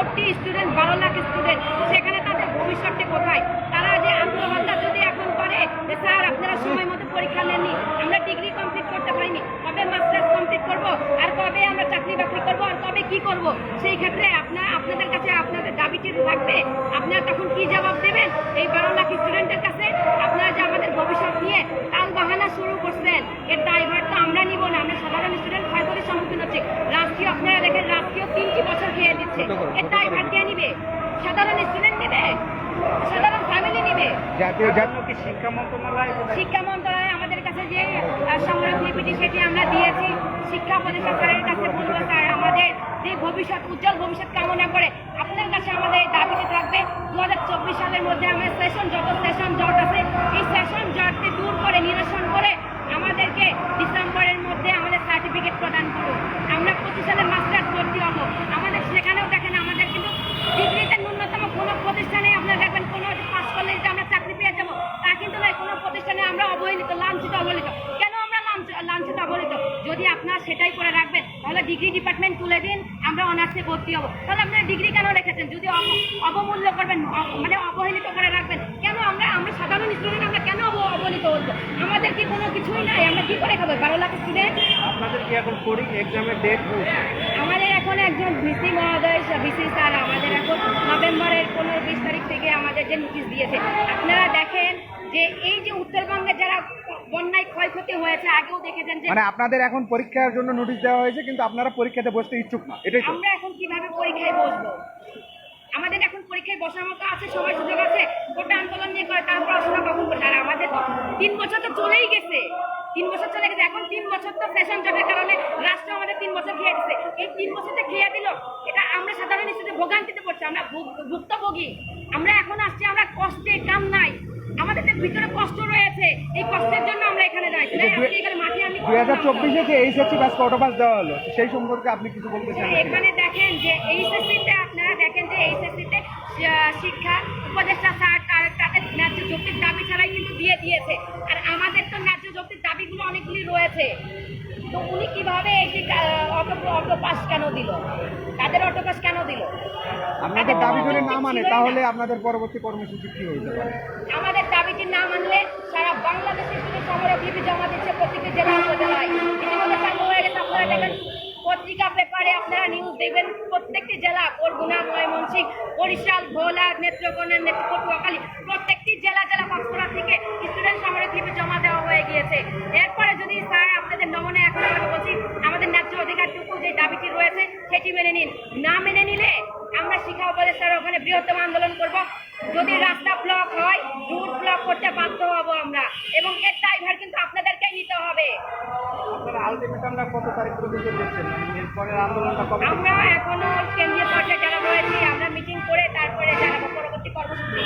কোটি student, 12 lakh student, সেখানে তাদের ভবিষ্যৎটা কোথায়? তারা যে আত্মহত্যা যদি এখন করে যে স্যার আপনারা সময় মতো পরীক্ষা নেননি, আমরা ডিগ্রি কমপ্লিট করতে পারিনি, কবে মাস্টার্স কমপ্লিট করবো, আর কবে আমরা চাকরি বাকরি করবো, আর কবে কি করব? সেই ক্ষেত্রে আপনাদের কাছে আপনাদের দাবিটি থাকবে, আপনারা তখন কি জবাব দেবেন এই 12 লাখ স্টুডেন্টের কাছে? আপনারা যে আমাদের ভবিষ্যৎ নিয়ে তাল বাহানা শুরু করছেন, এর দায়ভার তো আমরা নিব না। আমরা সাধারণ স্টুডেন্ট ক্ষয়ক্ষতির সম্মুখীন হচ্ছি। রাষ্ট্রীয়, আপনারা দেখেন রাষ্ট্রীয় 3টি বছর খেয়ে দিচ্ছে, এর দায়ভার কে নিবে? সাধারণ স্টুডেন্ট নিবে, সাধারণ ফ্যামিলি নিবে। শিক্ষা মন্ত্রণালয় আমাদের কাছে যে সংগ্রহলিপিটি সেটি আমরা দিয়েছি। শিক্ষা উপদেষ্টা স্যারের কাছে বলবো, স্যার আমাদের যে ভবিষ্যৎ, উজ্জ্বল ভবিষ্যৎ কামনা করে আপনার কাছে আমাদের দাবিটি থাকবে 2024 সালের মধ্যে আমরা যত সেশন জট আছে এই সেশন জটকে দূর করে, নিরসন করে আমাদেরকে ডিসেম্বরের মধ্যে আমাদের সার্টিফিকেট প্রদান করুন। আমরা 25 সালে মাস্টার্স ভর্তি হবো। আমাদের সেখানেও দেখেন আমাদের কিন্তু ডিগ্রিতে ন্যূনতম কোনো প্রতিষ্ঠানে আপনারা দেখবেন কোনো পাস করলে যে আমরা চাকরি পেয়ে যাবো তা কিন্তু নয়। কোনো প্রতিষ্ঠানে আমরা অবহেলিত, লাঞ্ছিত, অবহেলিত। কেন আমরা লাঞ্ছিত, অবহেলিত? যদি আপনারা সেটাই করে রাখবেন তাহলে ডিগ্রি ডিপার্টমেন্ট তুলে দিন, আমরা অনার্সে ভর্তি হবো। তাহলে আপনারা ডিগ্রি কেন রেখেছেন? যদি অবমূল্য করবেন, মানে অবহেলিত করে রাখবেন কেন? আমরা সাধারণ স্টুডেন্ট, আমরা কেন অবহেলিত হবো? আমাদের কি কোনো কিছুই নাই? আমরা কি করে খাবো 12 লাখ স্টুডেন্ট? আপনাদের কি এখন এক্সামের ডেট? আমাদের এখন একজন ভিসি মহোদয়, ভিসি স্যার আমাদের এখন নভেম্বরের 15-20 তারিখ থেকে আমাদের যে নোটিশ দিয়েছে। আপনারা দেখেন যে এই যে উত্তরবঙ্গে যারা বন্যায় ক্ষয়ক্ষতি হয়েছে, আগেও দেখেছেন যে মানে আপনাদের এখন পরীক্ষার জন্য নোটিশ দেওয়া হয়েছে, কিন্তু আপনারা পরীক্ষাতে বসতে ইচ্ছুক না, এটাই তো? আমরা এখন কিভাবে পরীক্ষায় বসবো? আমাদের এখন পরীক্ষায় বসার মতো আছে, সময় সুযোগ আছে? গোটা আন্দোলন নিয়ে করে তার পড়াশোনা কখন করছে? আর আমাদের 3 বছর তো চলেই গেছে, 3 বছর চলে গেছে। এখন 3 বছর তো সেশন জটের কারণে রাষ্ট্র আমাদের 3 বছর খেয়ে দিচ্ছে। এই 3 বছরতে খেয়ে দিল, এটা আমরা সাধারণ স্টুডেন্ট ভোগান্তিতে পড়ছি, আমরা ভুক্তভোগী। আমরা এখন আসছি, আমরা কষ্টে কাম নাই, আমাদের ভিতরে কষ্ট রয়েছে, এই কষ্টের জন্য আমরা এখানে দাঁড়াইছি। এখানে মাঠে আমি 2024-এ যে এইচএসসি পাস অটো পাস দেওয়া হলো, সেই সম্পর্কে আপনি কিছু বলতে চান? এখানে দেখেন যে এইচএসসিতে আপনারা দেখেন যে এইচএসসিতে শিক্ষা উপদেষ্টা স্যার তাদের ন্যায্য যৌক্তিক দাবি ছাড়াই কিন্তু দিয়ে দিয়েছে। আর আমাদের তো ন্যায্য যৌক্তিক দাবিগুলো অনেকগুলি রয়েছে। তো উনি কিভাবে এটি অটো পাস কেন দিল? তাদের অটো পাস কেন দিল? আপনাদের দাবি যদি না মানে তাহলে আপনাদের পরবর্তী কর্মসূচি কি হতে পারে? আমাদের দাবিটি না মানলে সারা বাংলাদেশের শুধু সমরলিপি জমা দিচ্ছে প্রতিটি জেলা উপজেলায়। ইতিমধ্যে চালু হয়ে গেছে। আপনারা দেখেন পত্রিকা পেপারে আপনারা নিউজ দেখবেন, প্রত্যেকটি জেলা, বরগুনা, ময়মনসিংহ, বরিশাল, ভোলা, নেত্রকোনা, পটুয়াখালী, প্রত্যেকটি জেলা কক্সবাজার থেকে স্টুডেন্ট সমরলিপি জমা দেওয়া হয়ে গিয়েছে। এরপরে যদি স্যার আপনাদের নমনে একটা কথা বলছি, আমাদের ন্যায্য অধিকারটুকু যে দাবিটি রয়েছে সেটি মেনে নিন। না মেনে নিলে আমরা শিক্ষা উপদেষ্টার ওখানে বৃহত্তম আন্দোলন করব। যদি রাস্তা ব্লক হয়, রুট ব্লক করতে বাধ্য হব আমরা, এবং এর দায়ভার কিন্তু আপনাদেরকেই নিতে হবে। আপনারা আলটিমেটামটা কত তারিখ পর্যন্ত দিচ্ছেন? এরপরে আন্দোলনটা কবে? আমরা এখনো কেন্দ্রীয় পর্যায়ে যারা রয়েছি আমরা মিটিং করে তারপরে জানাবো পরবর্তী কর্মসূচি।